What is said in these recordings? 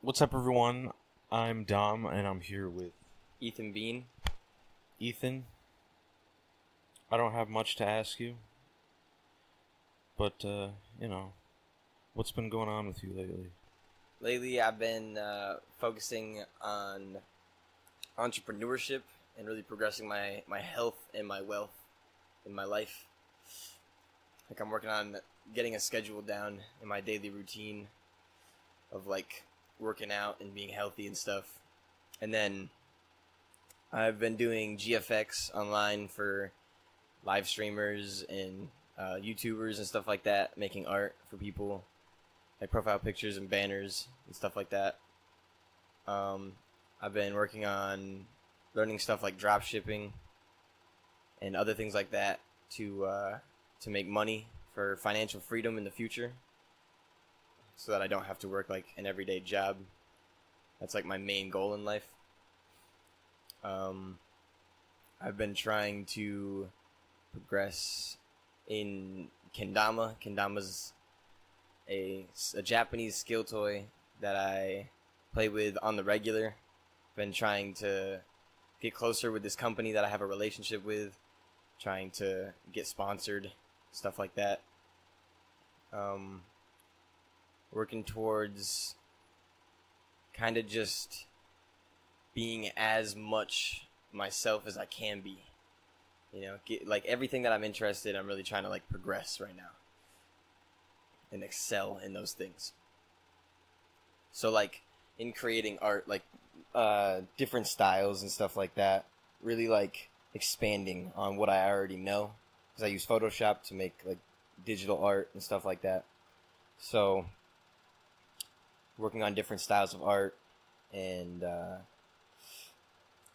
What's up, everyone? I'm Dom, and I'm here with Ethan Beane. Ethan. I don't have much to ask you, but, what's been going on with you lately? Lately, I've been focusing on entrepreneurship and really progressing my health and my wealth in my life. Like, I'm working on getting a schedule down in my daily routine of, like, working out and being healthy and stuff. And then I've been doing GFX online for live streamers and YouTubers and stuff like that, making art for people, like profile pictures and banners and stuff like that. I've been working on learning stuff like drop shipping and other things like that to make money for financial freedom in the future, so that I don't have to work like an everyday job. That's like my main goal in life. I've been trying to progress in kendama. Kendama's a Japanese skill toy that I play with on the regular. Been trying to get closer with this company that I have a relationship with, trying to get sponsored, stuff like that. Working towards kind of just being as much myself as I can be. You know, like everything that I'm interested in, I'm really trying to like progress right now and excel in those things. So like in creating art, like different styles and stuff like that, really like expanding on what I already know, because I use Photoshop to make like digital art and stuff like that. So working on different styles of art and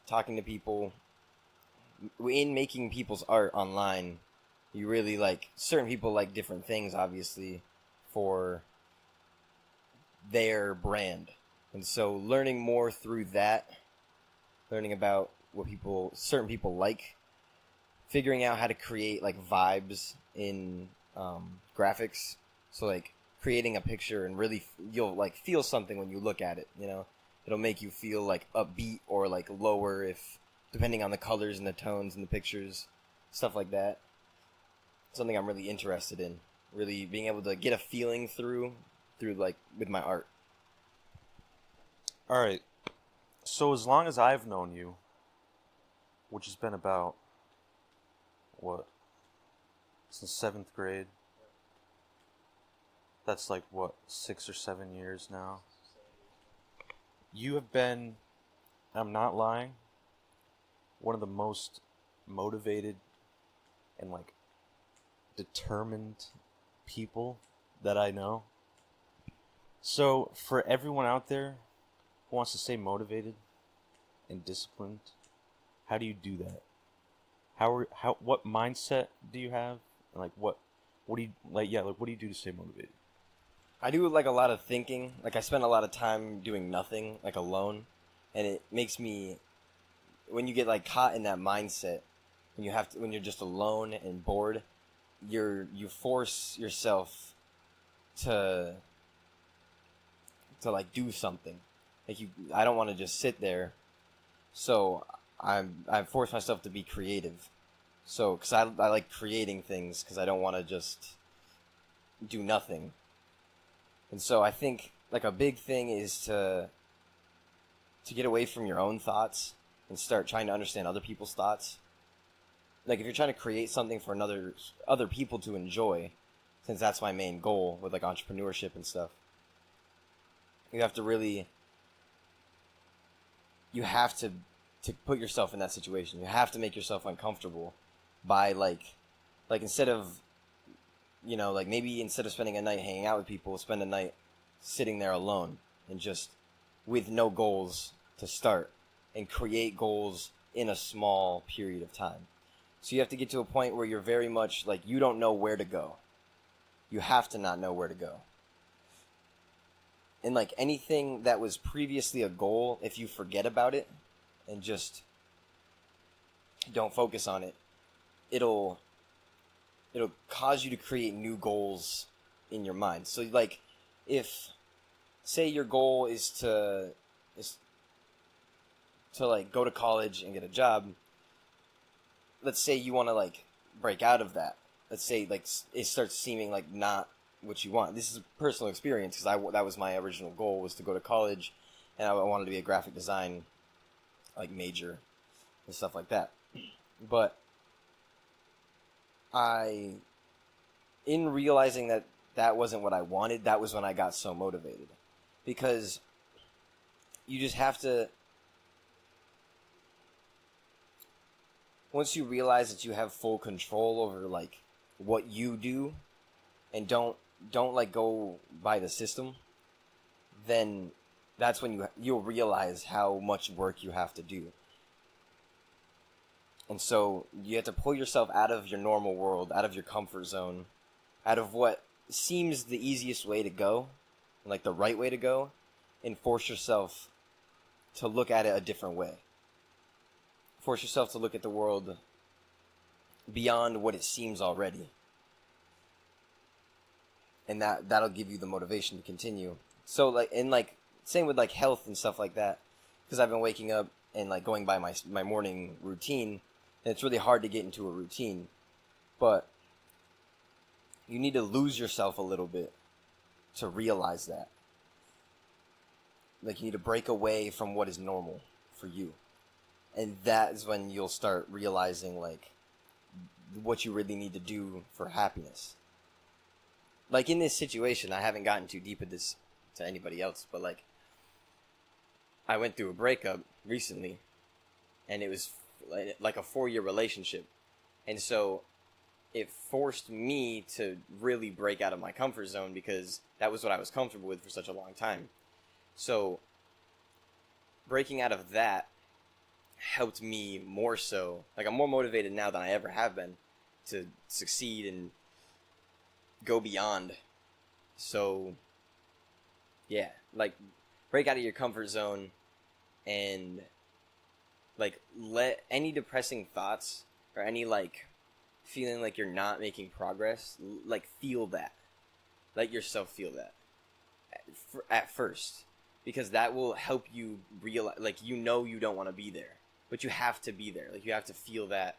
talking to people. In making people's art online, you really like, certain people like different things, obviously, for their brand. And so learning more through that, learning about what certain people like, figuring out how to create like vibes in graphics. So like creating a picture and really you'll like feel something when you look at it, you know. It'll make you feel like upbeat or like lower, if depending on the colors and the tones and the pictures, stuff like that. Something I'm really interested in, really being able to get a feeling through like with my art. All right. So as long as I've known you, which has been about, what, since 7th grade? That's like, what, 6 or 7 years now? You have been, I'm not lying, one of the most motivated and like determined people that I know. So for everyone out there who wants to stay motivated and disciplined, how do you do that? What mindset do you have? And like what do you like? Yeah, like what do you do to stay motivated? I do like a lot of thinking. Like I spend a lot of time doing nothing, like alone, and it makes me, when you get like caught in that mindset, when you're just alone and bored, you force yourself to like do something. Like I don't want to just sit there, so I force myself to be creative. So because I like creating things, because I don't want to just do nothing. And so I think like a big thing is to get away from your own thoughts and start trying to understand other people's thoughts. Like if you're trying to create something for other people to enjoy, since that's my main goal with like entrepreneurship and stuff, you have to put yourself in that situation. You have to make yourself uncomfortable by like instead of, you know, like maybe instead of spending a night hanging out with people, spend a night sitting there alone and just with no goals to start, and create goals in a small period of time. So you have to get to a point where you're very much like you don't know where to go. You have to not know where to go. And like anything that was previously a goal, if you forget about it and just don't focus on it, it'll cause you to create new goals in your mind. So like if say your goal is to like go to college and get a job. Let's say you want to like break out of that. Let's say like it starts seeming like not what you want. This is a personal experience because that was my original goal, was to go to college, and I wanted to be a graphic design like major and stuff like that. But in realizing that that wasn't what I wanted, that was when I got so motivated, because you just have to. Once you realize that you have full control over like what you do, and don't like go by the system, then that's when you'll realize how much work you have to do. And so you have to pull yourself out of your normal world, out of your comfort zone, out of what seems the easiest way to go, like the right way to go, and force yourself to look at it a different way. Force yourself to look at the world beyond what it seems already. And that'll give you the motivation to continue. So same with like health and stuff like that, because I've been waking up and like going by my morning routine, and it's really hard to get into a routine. But you need to lose yourself a little bit to realize that. Like, you need to break away from what is normal for you. And that is when you'll start realizing, like, what you really need to do for happiness. Like, in this situation, I haven't gotten too deep into this to anybody else, but, like, I went through a breakup recently, and it was, like, a 4-year relationship. And so it forced me to really break out of my comfort zone, because that was what I was comfortable with for such a long time. So breaking out of that helped me more so. Like, I'm more motivated now than I ever have been to succeed and go beyond. So yeah, like, break out of your comfort zone and like let any depressing thoughts or any like feeling like you're not making progress, like, feel that. Let yourself feel that at first, because that will help you realize, like, you don't want to be there, but you have to be there. Like, you have to feel that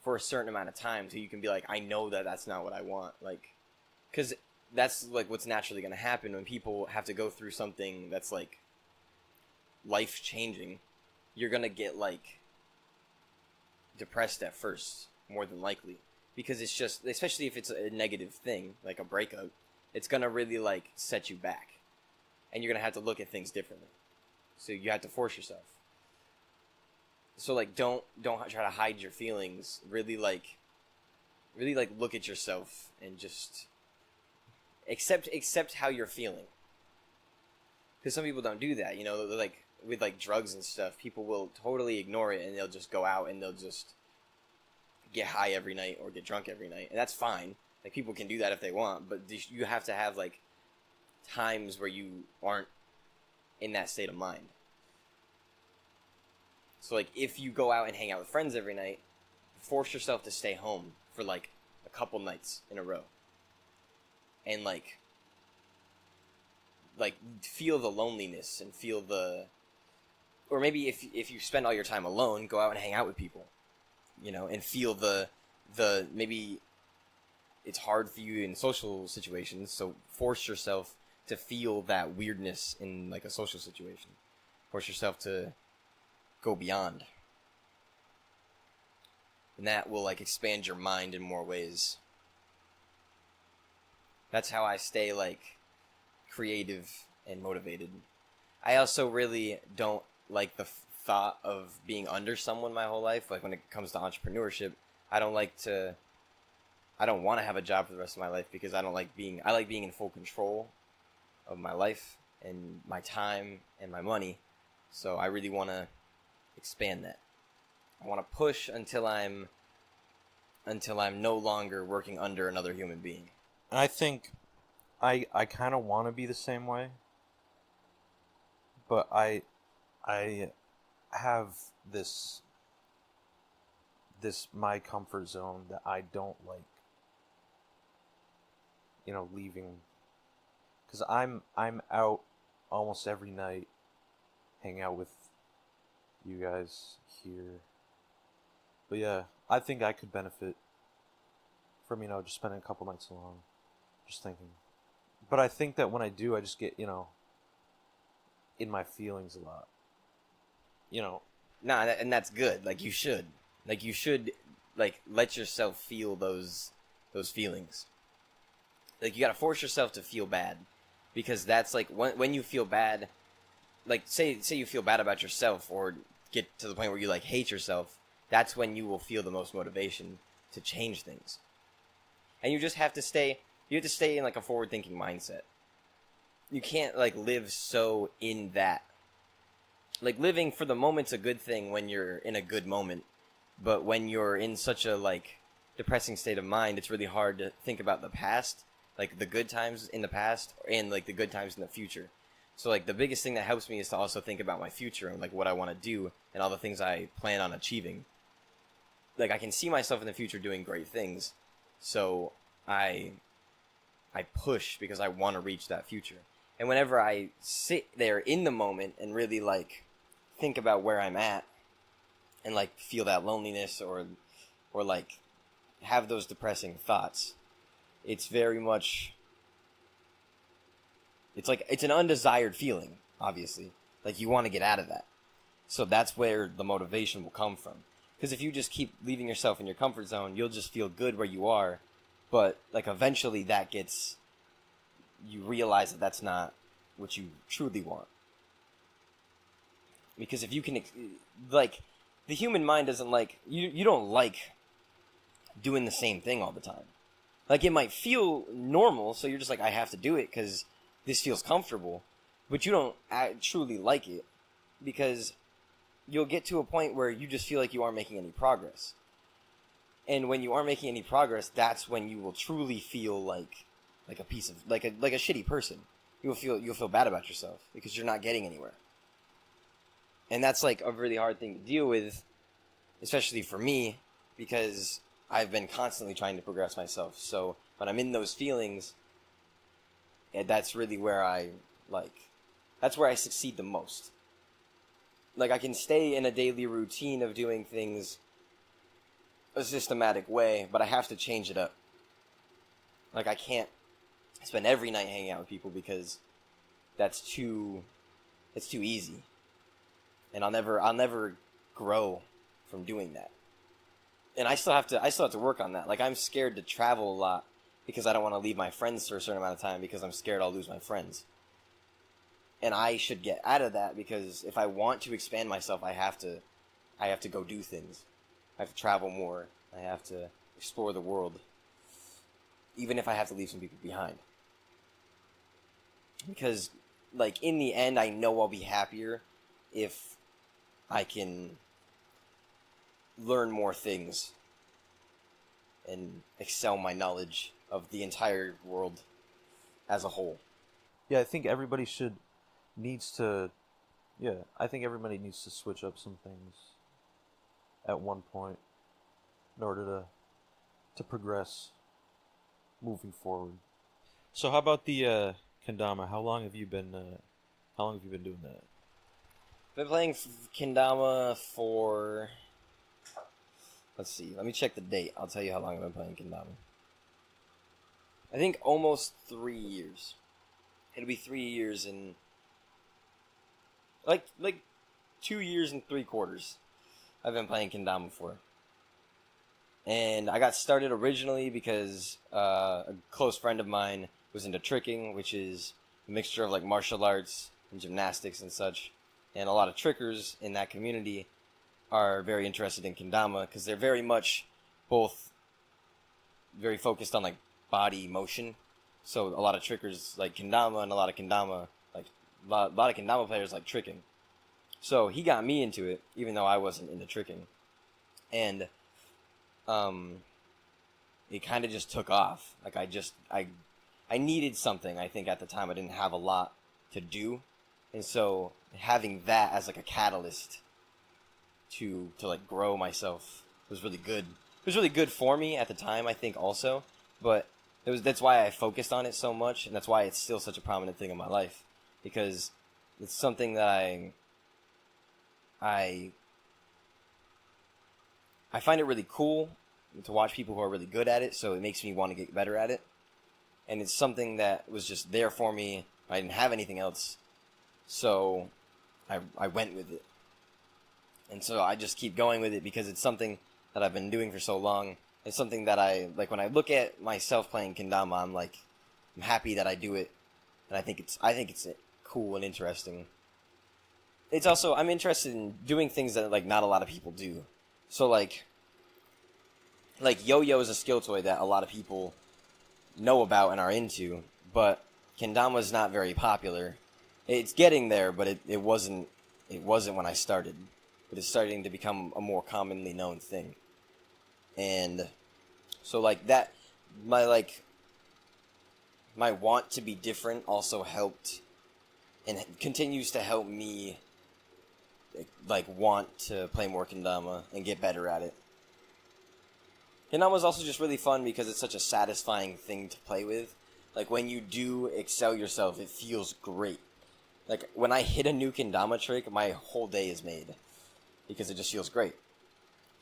for a certain amount of time so you can be like, I know that that's not what I want. Like, because that's like what's naturally going to happen when people have to go through something that's like life changing. You're going to get like depressed at first, more than likely, because it's just, especially if it's a negative thing like a breakup, it's going to really like set you back, and you're going to have to look at things differently. So you have to force yourself. So like, don't try to hide your feelings. Really look at yourself and just accept how you're feeling. Because some people don't do that, you know, like with like drugs and stuff, people will totally ignore it, and they'll just go out and they'll just get high every night or get drunk every night, and that's fine. Like, people can do that if they want, but you have to have like times where you aren't in that state of mind. So like, if you go out and hang out with friends every night, force yourself to stay home for like a couple nights in a row, and like feel the loneliness and feel the, or maybe if you spend all your time alone, go out and hang out with people, you know, and feel the maybe it's hard for you in social situations, so force yourself to feel that weirdness in like a social situation. Force yourself to go beyond, and that will like expand your mind in more ways. That's how I stay like creative and motivated. I also really don't like the thought of being under someone my whole life. Like, when it comes to entrepreneurship, I don't want to have a job for the rest of my life, because I like being in full control of my life and my time and my money. So I really want to expand that. I want to push until I'm no longer working under another human being. I think I kind of want to be the same way, but I have this my comfort zone that I don't like, you know, leaving, because I'm out almost every night, hang out with you guys here. But yeah, I think I could benefit from, just spending a couple nights alone, just thinking. But I think that when I do, I just get, in my feelings a lot. Nah, and that's good. Like you should, let yourself feel those feelings. Like you gotta force yourself to feel bad, because that's like when you feel bad. Like say you feel bad about yourself, or get to the point where you like hate yourself. That's when you will feel the most motivation to change things. And you just have to stay. You have to stay in like a forward-thinking mindset. You can't like live so in that. Like living for the moment's a good thing when you're in a good moment, but when you're in such a like depressing state of mind, it's really hard to think about the past, like the good times in the past and like the good times in the future. So like the biggest thing that helps me is to also think about my future and like what I want to do and all the things I plan on achieving. Like I can see myself in the future doing great things, so I push because I want to reach that future. And whenever I sit there in the moment and really like think about where I'm at and like feel that loneliness or like have those depressing thoughts, it's very much, it's an undesired feeling, obviously. Like you want to get out of that. So that's where the motivation will come from. Because if you just keep leaving yourself in your comfort zone, you'll just feel good where you are. But like eventually you realize that that's not what you truly want. Because if you can, like, the human mind doesn't like, you don't like doing the same thing all the time. Like, it might feel normal, so you're just like, I have to do it because this feels comfortable. But you don't truly like it, because you'll get to a point where you just feel like you aren't making any progress. And when you aren't making any progress, that's when you will truly feel like a piece of, like a shitty person. You'll feel bad about yourself because you're not getting anywhere. And that's like a really hard thing to deal with, especially for me, because I've been constantly trying to progress myself. So when I'm in those feelings, that's really where that's where I succeed the most. Like I can stay in a daily routine of doing things a systematic way, but I have to change it up. Like I can't spend every night hanging out with people because it's too easy. And I'll never grow from doing that. And I still have to work on that. Like I'm scared to travel a lot because I don't want to leave my friends for a certain amount of time because I'm scared I'll lose my friends. And I should get out of that, because if I want to expand myself, I have to go do things. I have to travel more. I have to explore the world. Even if I have to leave some people behind. Because, like, in the end, I know I'll be happier if I can learn more things and excel my knowledge of the entire world as a whole. Yeah, I think everybody needs to switch up some things at one point in order to progress moving forward. So how about the kendama? How long have you been doing that? I've been playing kendama for, let's see, let me check the date. I'll tell you how long I've been playing kendama. I think almost 3 years. It'll be 3 years in like 2 years and 3/4 I've been playing kendama for. And I got started originally because a close friend of mine was into tricking, which is a mixture of like martial arts and gymnastics and such. And a lot of trickers in that community are very interested in kendama because they're very much both very focused on like body motion. So a lot of trickers like kendama, and a lot of kendama players like tricking. So he got me into it, even though I wasn't into tricking. And it kind of just took off. Like I needed something. I think at the time I didn't have a lot to do, and so having that as like a catalyst to like grow myself was really good. It was really good for me at the time, I think, also, but that's why I focused on it so much, and that's why it's still such a prominent thing in my life, because it's something that I find it really cool to watch people who are really good at it, so it makes me want to get better at it. And it's something that was just there for me. I didn't have anything else, so I went with it. And so I just keep going with it because it's something that I've been doing for so long. It's something that I, like, when I look at myself playing kendama, I'm happy that I do it, and I think it's cool and interesting. It's also, I'm interested in doing things that, like, not a lot of people do. So, like yo-yo is a skill toy that a lot of people know about and are into, but kendama is not very popular. It's getting there, but it wasn't when I started. But it's starting to become a more commonly known thing. And so, like, that, my want to be different also helped and continues to help me, like, want to play more kendama and get better at it. Kendama is also just really fun because it's such a satisfying thing to play with. Like, when you do excel yourself, it feels great. Like, when I hit a new kendama trick, my whole day is made because it just feels great.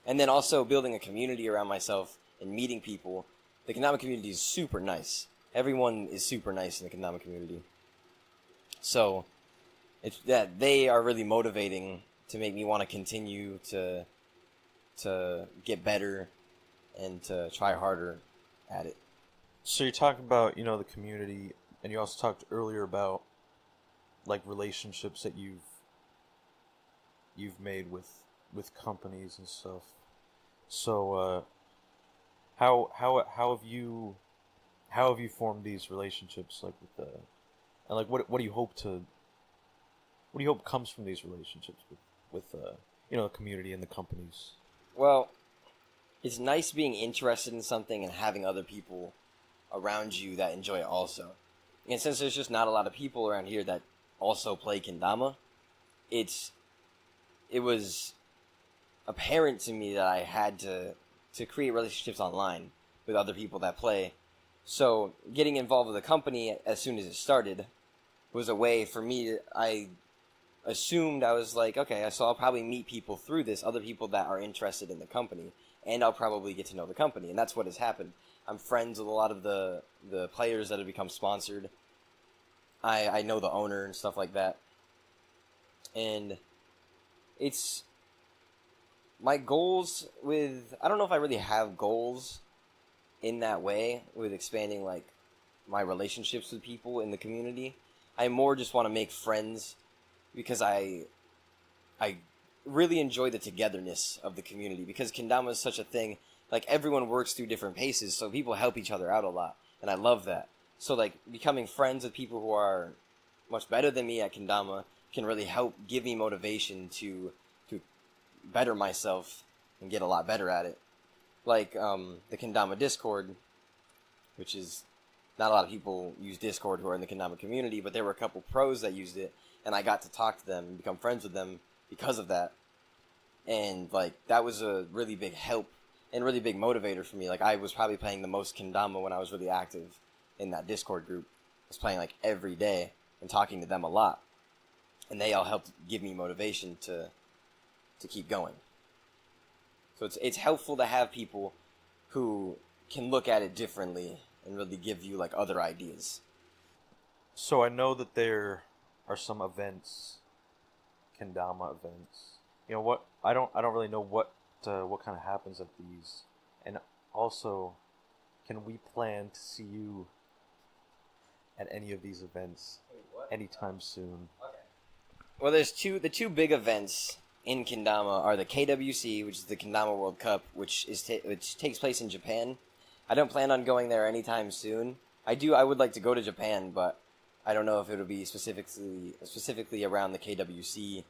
And then also building a community around myself and meeting people. The kendama community is super nice. Everyone is super nice in the kendama community. So, they are really motivating to make me want to continue to get better and to try harder at it. So you talk about, the community, and you also talked earlier about, like, relationships that you've made with companies and stuff. So how have you formed these relationships, like, with the, and, like, what do you hope comes from these relationships with the community and the companies? Well, it's nice being interested in something and having other people around you that enjoy it also. And since there's just not a lot of people around here that also play kendama, it was apparent to me that I had to create relationships online with other people that play. So getting involved with a company as soon as it started was a way for me. I assumed, I was like, okay, so I'll probably meet people through this, other people that are interested in the company, and I'll probably get to know the company. And that's what has happened. I'm friends with a lot of the players that have become sponsored. I know the owner and stuff like that. And it's my goals with, I don't know if I really have goals in that way with expanding, like, my relationships with people in the community. I more just want to make friends because I really enjoy the togetherness of the community, because kendama is such a thing. Like, everyone works through different paces, so people help each other out a lot, and I love that. So, like, becoming friends with people who are much better than me at kendama can really help give me motivation to better myself and get a lot better at it. Like, the kendama Discord, which is, not a lot of people use Discord who are in the kendama community, but there were a couple pros that used it, and I got to talk to them and become friends with them because of that. And, like, that was a really big help and really big motivator for me. Like, I was probably playing the most kendama when I was really active in that Discord group. I was playing, like, every day and talking to them a lot. And they all helped give me motivation to keep going. So it's helpful to have people who can look at it differently and really give you, like, other ideas. So I know that there are some events, kendama events. What I don't really know what kind of happens at these, and also, can we plan to see you at any of these events anytime soon? Okay. Well, there's the two big events in kendama are the KWC, which is the Kendama World Cup, which takes place in Japan. I don't plan on going there anytime soon. I would like to go to Japan, but I don't know if it'll be specifically around the KWC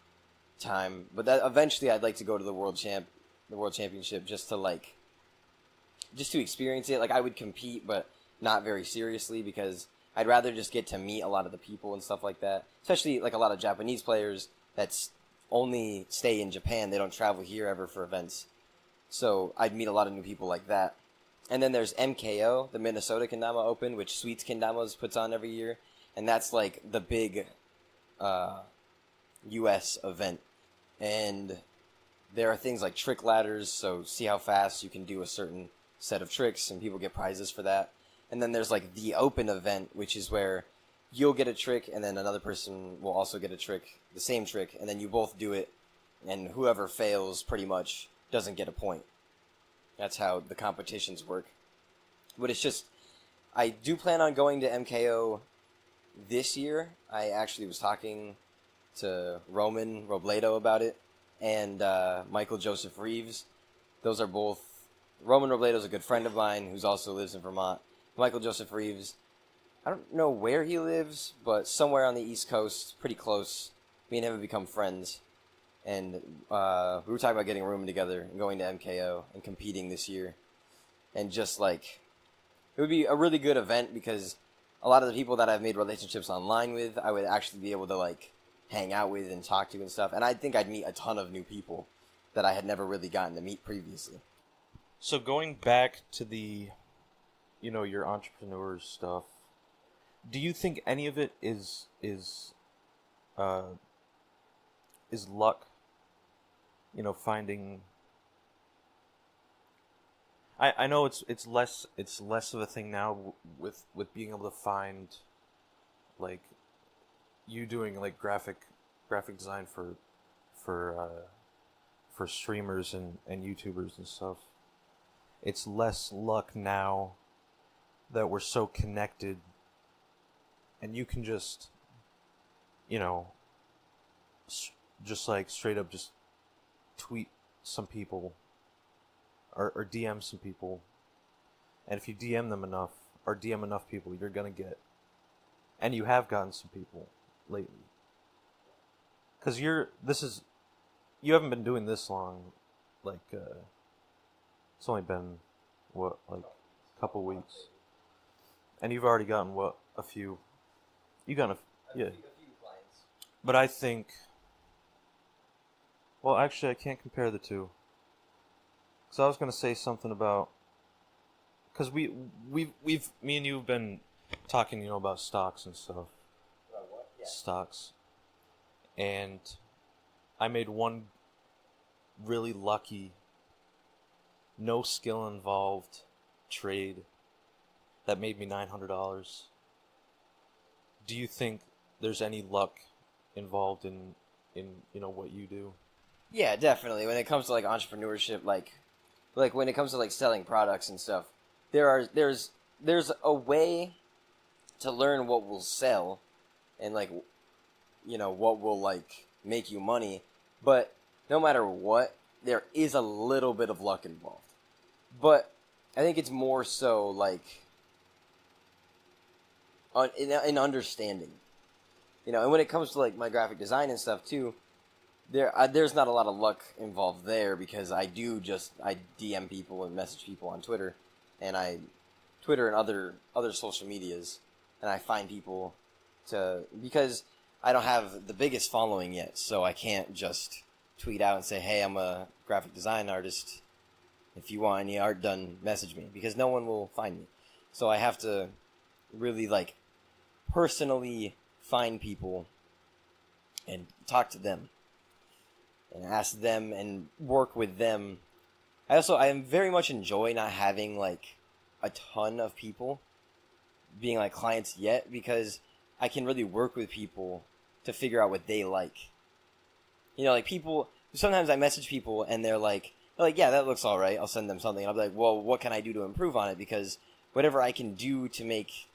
time. But that eventually, I'd like to go to the World Championship just to experience it. Like, I would compete, but not very seriously, because I'd rather just get to meet a lot of the people and stuff like that. Especially, like, a lot of Japanese players that's only stay in Japan. They don't travel here ever for events. So I'd meet a lot of new people like that. And then there's MKO, the Minnesota Kendama Open, which Sweets Kendamas puts on every year. And that's, like, the big U.S. event, and there are things like trick ladders, so see how fast you can do a certain set of tricks, and people get prizes for that. And then there's like the open event, which is where you'll get a trick, and then another person will also get a trick, the same trick, and then you both do it, and whoever fails pretty much doesn't get a point. That's how the competitions work. But it's just, I do plan on going to MKO this year. I actually was talking to Roman Robledo about it, and Michael Joseph Reeves. Those are both, Roman Robledo is a good friend of mine who also lives in Vermont. Michael Joseph Reeves, I don't know where he lives, but somewhere on the East Coast, pretty close. Me and him have become friends. And we were talking about getting a room together and going to MKO and competing this year. And just like, it would be a really good event because a lot of the people that I've made relationships online with, I would actually be able to like hang out with and talk to and stuff. And I think I'd meet a ton of new people that I had never really gotten to meet previously. So going back to the, your entrepreneur stuff, do you think any of it is luck? Finding. I know it's less of a thing now with being able to find, like, you doing like graphic design for streamers and YouTubers and stuff. It's less luck now that we're so connected, and you can just, just like straight up just tweet some people or DM some people, and if you DM them enough or DM enough people, you're gonna get, and you have gotten some people lately, because you haven't been doing this long, like it's only been what, like a couple weeks, and you've already gotten a few clients. But I think, well, actually, I can't compare the two. Because I was going to say something about, because me and you have been talking, about stocks and stuff. About what? Yeah. Stocks. And I made one really lucky, no skill involved trade that made me $900. Do you think there's any luck involved in what you do? Yeah, definitely. When it comes to like entrepreneurship, like when it comes to like selling products and stuff, there's a way to learn what will sell and like what will like make you money, but no matter what, there is a little bit of luck involved. But I think it's more so like in understanding, and when it comes to like my graphic design and stuff too, there's not a lot of luck involved there because I DM people and message people on Twitter, and Twitter and other social medias, and I find people because I don't have the biggest following yet, so I can't just tweet out and say, hey, I'm a graphic design artist. If you want any art done, message me, because no one will find me. So I have to really like personally find people and talk to them and ask them and work with them. I very much enjoy not having like a ton of people being like clients yet, because I can really work with people to figure out what they like. Like people, sometimes I message people and they're like, yeah, that looks all right. I'll send them something. And I'll be like, well, what can I do to improve on it? Because whatever I can do to make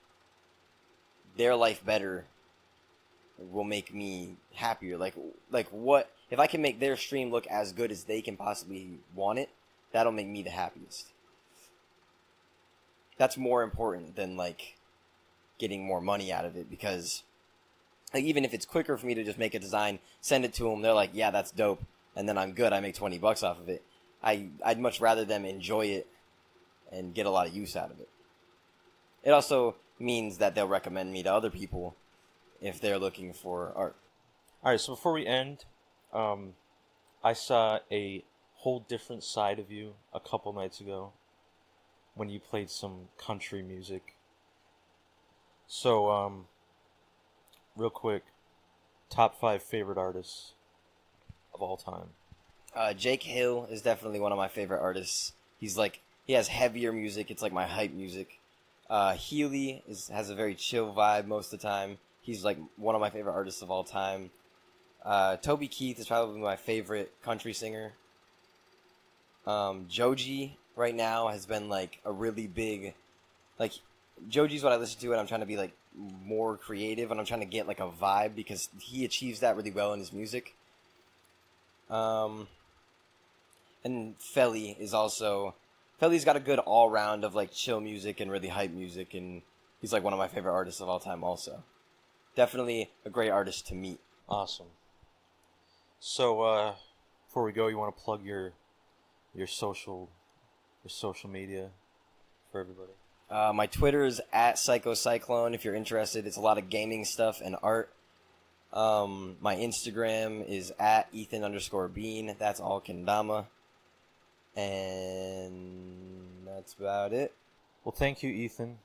their life better will make me happier. Like what if I can make their stream look as good as they can possibly want it? That'll make me the happiest. That's more important than like getting more money out of it, because like even if it's quicker for me to just make a design, send it to them, they're like, yeah, that's dope, and then I'm good. I make $20 off of it. I'd much rather them enjoy it and get a lot of use out of it. It also means that they'll recommend me to other people if they're looking for art. All right, so before we end, I saw a whole different side of you a couple nights ago when you played some country music. So, real quick, top 5 favorite artists of all time. Jake Hill is definitely one of my favorite artists. He has heavier music. It's like my hype music. Healy has a very chill vibe most of the time. He's like one of my favorite artists of all time. Toby Keith is probably my favorite country singer. Joji right now has been like a really big, like, Joji's what I listen to when I'm trying to be like more creative and I'm trying to get like a vibe because he achieves that really well in his music. And Felly's got a good all round of like chill music and really hype music, and he's like one of my favorite artists of all time also. Definitely a great artist to meet. Awesome. So, before we go, you want to plug your social media for everybody? My Twitter is @PsychoCyclone if you're interested. It's a lot of gaming stuff and art. My Instagram is @Ethan_Beane. That's all kendama. And that's about it. Well, thank you, Ethan.